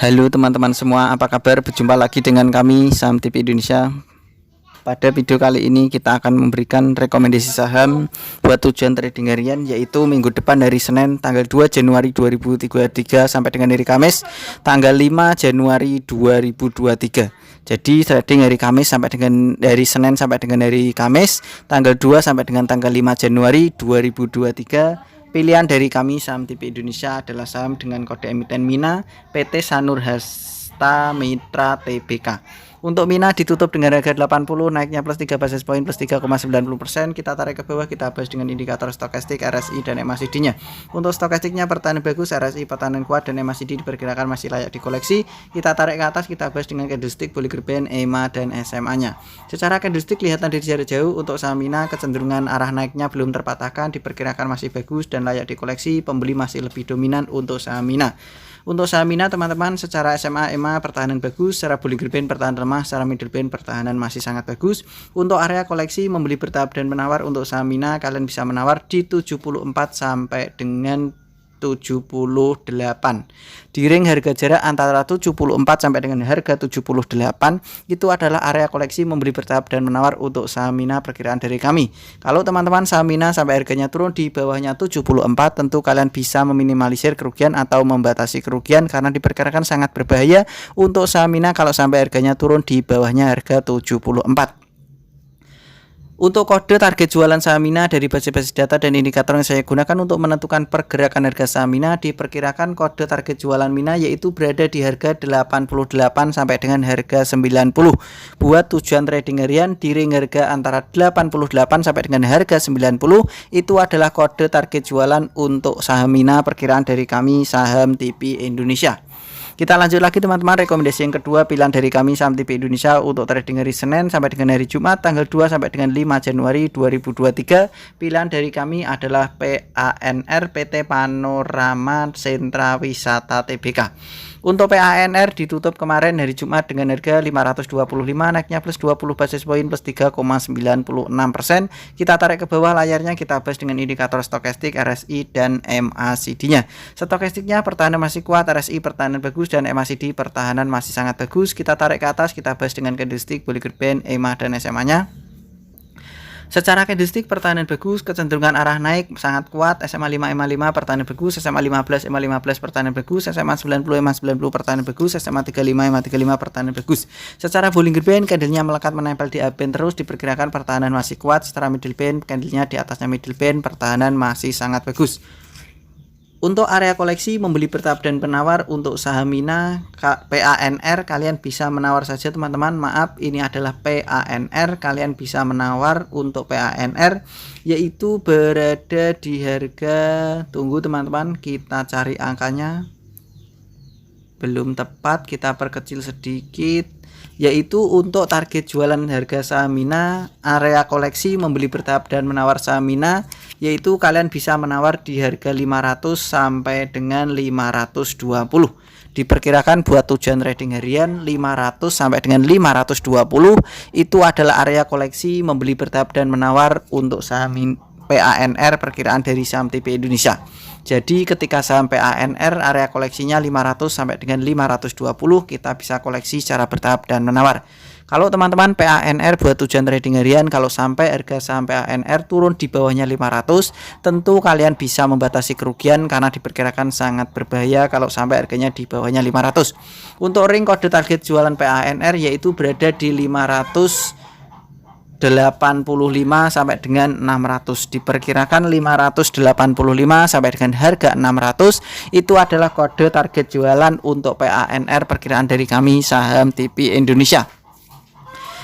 Halo teman-teman semua, apa kabar? Berjumpa lagi dengan kami Saham TV Indonesia. Pada video kali ini kita akan memberikan rekomendasi saham buat tujuan trading harian, yaitu minggu depan dari Senin tanggal 2 Januari 2023 sampai dengan hari Kamis tanggal 5 Januari 2023. Jadi trading hari Kamis sampai dengan dari Senin sampai dengan hari Kamis tanggal 2 sampai dengan tanggal 5 Januari 2023. Pilihan dari kami Saham TV Indonesia adalah saham dengan kode emiten MINA PT Sanur Hasta Mitra Tbk. Untuk MINA ditutup dengan harga 80, naiknya plus 3 basis point plus 3,90%. Kita tarik ke bawah, kita bahas dengan indikator stokastik, RSI dan MACD-nya. Untuk stokastiknya pertahanan bagus, RSI pertahanan kuat, dan MACD diperkirakan masih layak dikoleksi. Kita tarik ke atas, kita bahas dengan candlestick, Bollinger Band, EMA dan SMA-nya. Secara candlestick kelihatan dari jarak jauh untuk saham MINA kecenderungan arah naiknya belum terpatahkan, diperkirakan masih bagus dan layak dikoleksi. Pembeli masih lebih dominan untuk saham MINA. Untuk saham MINA teman-teman, secara SMA, EMA pertahanan bagus, secara Bollinger Band pertahanan lemah, secara middle band pertahanan masih sangat bagus. Untuk area koleksi membeli bertahap dan menawar, untuk saham MINA kalian bisa menawar di 74 sampai dengan 78. Di ring harga jarak antara 74 sampai dengan harga 78 itu adalah area koleksi membeli bertahap dan menawar untuk saham MINA perkiraan dari kami. Kalau teman-teman saham MINA sampai harganya turun di bawahnya 74, tentu kalian bisa meminimalisir kerugian atau membatasi kerugian karena diperkirakan sangat berbahaya untuk saham MINA kalau sampai harganya turun di bawahnya harga 74. Untuk kode target jualan saham MINA dari basis data dan indikator yang saya gunakan untuk menentukan pergerakan harga saham MINA, diperkirakan kode target jualan MINA yaitu berada di harga 88 sampai dengan harga 90. Buat tujuan trading harian di ring harga antara 88 sampai dengan harga 90 itu adalah kode target jualan untuk saham MINA perkiraan dari kami Saham TV Indonesia. Kita lanjut lagi teman-teman, rekomendasi yang kedua pilihan dari kami Saham TV Indonesia untuk trading hari Senin sampai dengan hari Jumat tanggal 2 sampai dengan 5 Januari 2023. Pilihan dari kami adalah PANR PT Panorama Sentra Wisata Tbk. Untuk PANR ditutup kemarin hari Jumat dengan harga 525, naiknya plus 20 basis point plus 3,96%. Kita tarik ke bawah layarnya, kita bahas dengan indikator stokastik, RSI dan MACD-nya. Stokastiknya pertahanan masih kuat, RSI pertahanan bagus dan MACD pertahanan masih sangat bagus. Kita tarik ke atas, kita bahas dengan candlestick, Bollinger Band, EMA dan SMA-nya. Secara candlestick pertahanan bagus, kecenderungan arah naik sangat kuat. SMA 5 EMA 5 pertahanan bagus, SMA 15 EMA 15 pertahanan bagus, SMA 90 EMA 90 pertahanan bagus, SMA 35 EMA 35 pertahanan bagus. Secara Bollinger Band candlenya melekat menempel di upband terus, diperkirakan pertahanan masih kuat. Secara middle band candlenya di atasnya middle band, pertahanan masih sangat bagus. Untuk area koleksi membeli bertahap dan penawar untuk saham MINA PANR kalian bisa menawar saja teman-teman. Maaf, ini adalah PANR, kalian bisa menawar untuk PANR yaitu berada di harga, tunggu teman-teman, kita cari angkanya, belum tepat, kita perkecil sedikit, yaitu untuk target jualan harga saham MINA area koleksi membeli bertahap dan menawar saham MINA yaitu kalian bisa menawar di harga 500 sampai dengan 520. Diperkirakan buat tujuan trading harian 500 sampai dengan 520 itu adalah area koleksi membeli bertahap dan menawar untuk saham PANR perkiraan dari Saham TV Indonesia. Jadi ketika saham PANR area koleksinya 500 sampai dengan 520, kita bisa koleksi secara bertahap dan menawar. Kalau teman-teman PANR buat tujuan trading harian, kalau sampai harga saham PANR turun di bawahnya 500, tentu kalian bisa membatasi kerugian karena diperkirakan sangat berbahaya kalau sampai harganya di bawahnya 500. Untuk ring kode target jualan PANR yaitu berada di 585 sampai dengan 600. Diperkirakan 585 sampai dengan harga 600 itu adalah kode target jualan untuk PANR perkiraan dari kami Saham TV Indonesia.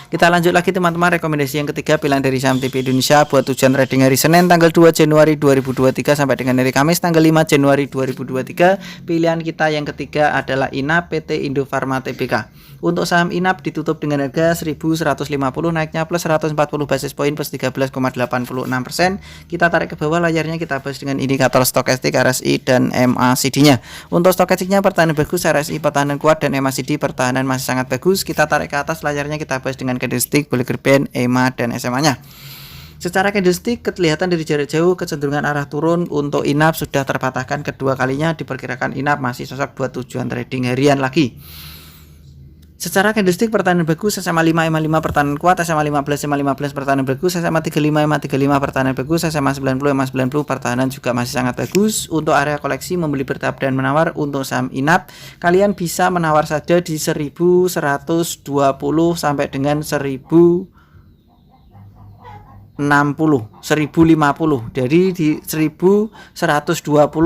Kita lanjut lagi teman-teman, rekomendasi yang ketiga pilihan dari Saham TV Indonesia buat tujuan trading hari Senin tanggal 2 Januari 2023 sampai dengan hari Kamis tanggal 5 Januari 2023. Pilihan kita yang ketiga adalah INAP PT Indofarma Tbk. Untuk saham INAP ditutup dengan harga 1150, naiknya plus 140 basis point plus 13,86%. Kita tarik ke bawah layarnya, kita bahas dengan indikator stokastik, RSI dan MACD-nya. Untuk stokastiknya pertahanan bagus, RSI pertahanan kuat dan MACD pertahanan masih sangat bagus. Kita tarik ke atas layarnya, kita bahas dengan candlestick, Bollinger Band, EMA dan SMA-nya. Secara candlestick kelihatan dari jarak jauh kecenderungan arah turun untuk INAP sudah terpatahkan kedua kalinya, diperkirakan INAP masih cocok buat tujuan trading harian lagi. Secara candlestick pertahanan bagus, SMA 5 EMA 5 pertahanan kuat, SMA 15 EMA 15 pertahanan bagus, SMA 35 EMA 35 pertahanan bagus, SMA 90 EMA 90 pertahanan juga masih sangat bagus. Untuk area koleksi membeli bertahap dan menawar untuk saham INAP, kalian bisa menawar saja di 1120 sampai dengan 1050. Jadi di 1120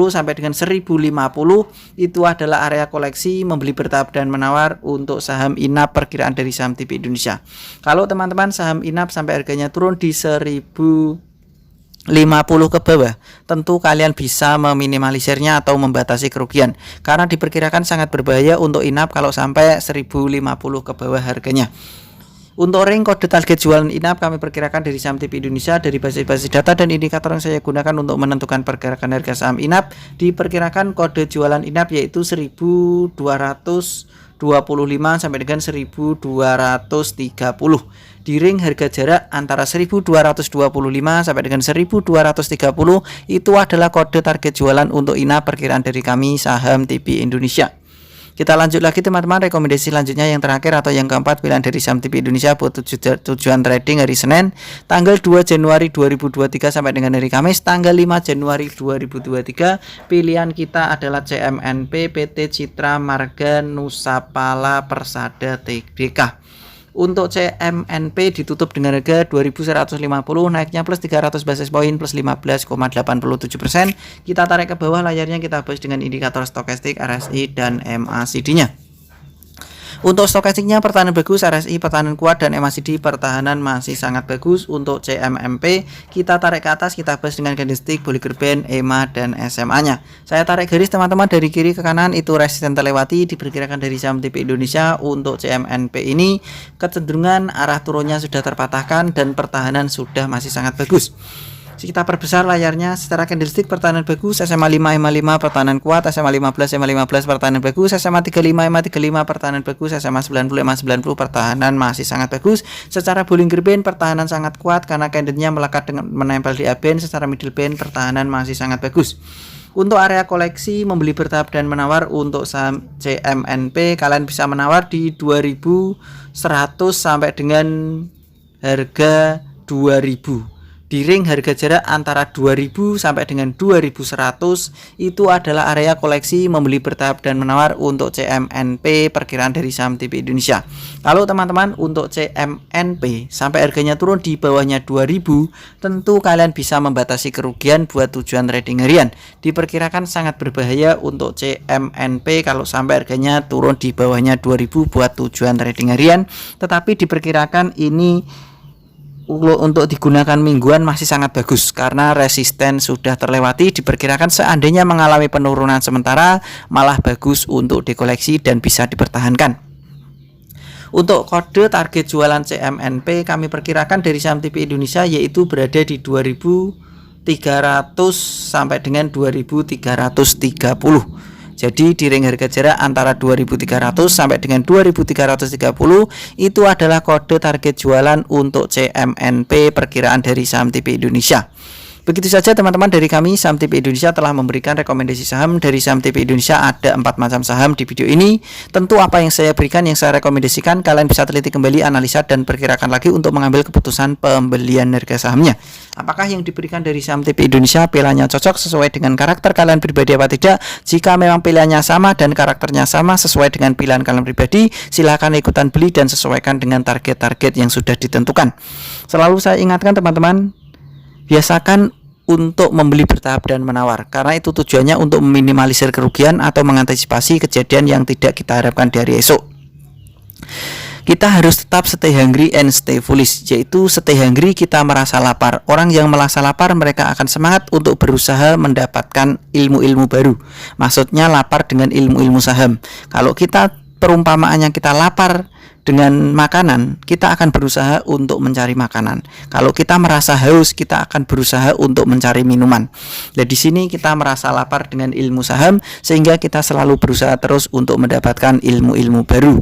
sampai dengan 1050 itu adalah area koleksi membeli bertahap dan menawar untuk saham INAP perkiraan dari Saham TV Indonesia. Kalau teman-teman saham INAP sampai harganya turun di 1050 ke bawah, tentu kalian bisa meminimalisirnya atau membatasi kerugian karena diperkirakan sangat berbahaya untuk INAP kalau sampai 1050 ke bawah harganya. Untuk ring kode target jualan INAP kami perkirakan dari Saham TV Indonesia dari basis data dan indikator yang saya gunakan untuk menentukan pergerakan harga saham INAP. Diperkirakan kode jualan INAP yaitu 1225 sampai dengan 1230. Di ring harga jarak antara 1225 sampai dengan 1230 itu adalah kode target jualan untuk INAP perkiraan dari kami Saham TV Indonesia. Kita lanjut lagi teman-teman, rekomendasi selanjutnya yang terakhir atau yang keempat pilihan dari Saham TV Indonesia buat tujuan trading hari Senin tanggal 2 Januari 2023 sampai dengan hari Kamis tanggal 5 Januari 2023. Pilihan kita adalah CMNP, PT Citra Marga Nusapala Persada Tbk. Untuk CMNP ditutup dengan harga 2150, naiknya plus 300 basis point plus 15,87%. Kita tarik ke bawah layarnya, kita bahas dengan indikator stokastik, RSI dan MACD-nya. Untuk stokastiknya pertahanan bagus, RSI pertahanan kuat dan MACD pertahanan masih sangat bagus. Untuk CMMP kita tarik ke atas, kita bahas dengan candlestick, Bollinger Band, EMA dan SMA-nya. Saya tarik garis teman-teman dari kiri ke kanan, itu resisten terlewati, diperkirakan dari Saham TV Indonesia. Untuk CMNP ini kecenderungan arah turunnya sudah terpatahkan dan pertahanan sudah masih sangat bagus. Kita perbesar layarnya. Secara candlestick pertahanan bagus, SMA 5 EMA 5 pertahanan kuat, SMA 15 EMA 15 pertahanan bagus, SMA 35 EMA 35 pertahanan bagus, SMA 90 EMA 90 pertahanan masih sangat bagus. Secara Bollinger Band pertahanan sangat kuat karena candlenya melekat dengan menempel di A-band. Secara middle band pertahanan masih sangat bagus. Untuk area koleksi membeli bertahap dan menawar untuk saham CMNP kalian bisa menawar di 2100 sampai dengan harga 2000. Di ring harga jarak antara 2000 sampai dengan 2100 itu adalah area koleksi membeli bertahap dan menawar untuk CMNP perkiraan dari Saham TV Indonesia. Kalau teman-teman untuk CMNP sampai harganya turun di bawahnya 2000, tentu kalian bisa membatasi kerugian buat tujuan trading harian. Diperkirakan sangat berbahaya untuk CMNP kalau sampai harganya turun di bawahnya 2000 buat tujuan trading harian, tetapi diperkirakan ini untuk digunakan mingguan masih sangat bagus karena resisten sudah terlewati. Diperkirakan seandainya mengalami penurunan sementara malah bagus untuk dikoleksi dan bisa dipertahankan. Untuk kode target jualan CMNP kami perkirakan dari Saham TV Indonesia yaitu berada di 2300 sampai dengan 2330. Jadi di ring harga jarak antara 2300 sampai dengan 2330 itu adalah kode target jualan untuk CMNP perkiraan dari Saham TV Indonesia. Begitu saja teman-teman dari kami. Saham TV Indonesia telah memberikan rekomendasi saham dari Saham TV Indonesia. Ada 4 macam saham di video ini. Tentu apa yang saya berikan, yang saya rekomendasikan, kalian bisa teliti kembali, analisa dan perkirakan lagi untuk mengambil keputusan pembelian harga sahamnya. Apakah yang diberikan dari Saham TV Indonesia pilihannya cocok sesuai dengan karakter kalian pribadi apa tidak? Jika memang pilihannya sama dan karakternya sama sesuai dengan pilihan kalian pribadi, silahkan ikutan beli dan sesuaikan dengan target-target yang sudah ditentukan. Selalu saya ingatkan teman-teman, biasakan untuk membeli bertahap dan menawar karena itu tujuannya untuk meminimalisir kerugian atau mengantisipasi kejadian yang tidak kita harapkan di hari esok. Kita harus tetap stay hungry and stay foolish, yaitu stay hungry kita merasa lapar. Orang yang merasa lapar mereka akan semangat untuk berusaha mendapatkan ilmu-ilmu baru. Maksudnya lapar dengan ilmu-ilmu saham. Kalau kita perumpamaannya kita lapar dengan makanan, kita akan berusaha untuk mencari makanan. Kalau kita merasa haus, kita akan berusaha untuk mencari minuman. Dan di sini kita merasa lapar dengan ilmu saham, sehingga kita selalu berusaha terus untuk mendapatkan ilmu-ilmu baru.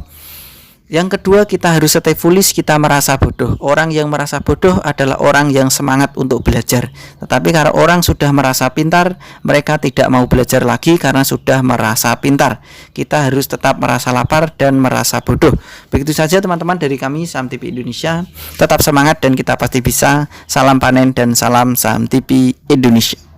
Yang kedua, kita harus stay foolish, kita merasa bodoh. Orang yang merasa bodoh adalah orang yang semangat untuk belajar. Tetapi kalau orang sudah merasa pintar, mereka tidak mau belajar lagi karena sudah merasa pintar. Kita harus tetap merasa lapar dan merasa bodoh. Begitu saja teman-teman dari kami Saham TV Indonesia. Tetap semangat dan kita pasti bisa. Salam panen dan salam Saham TV Indonesia.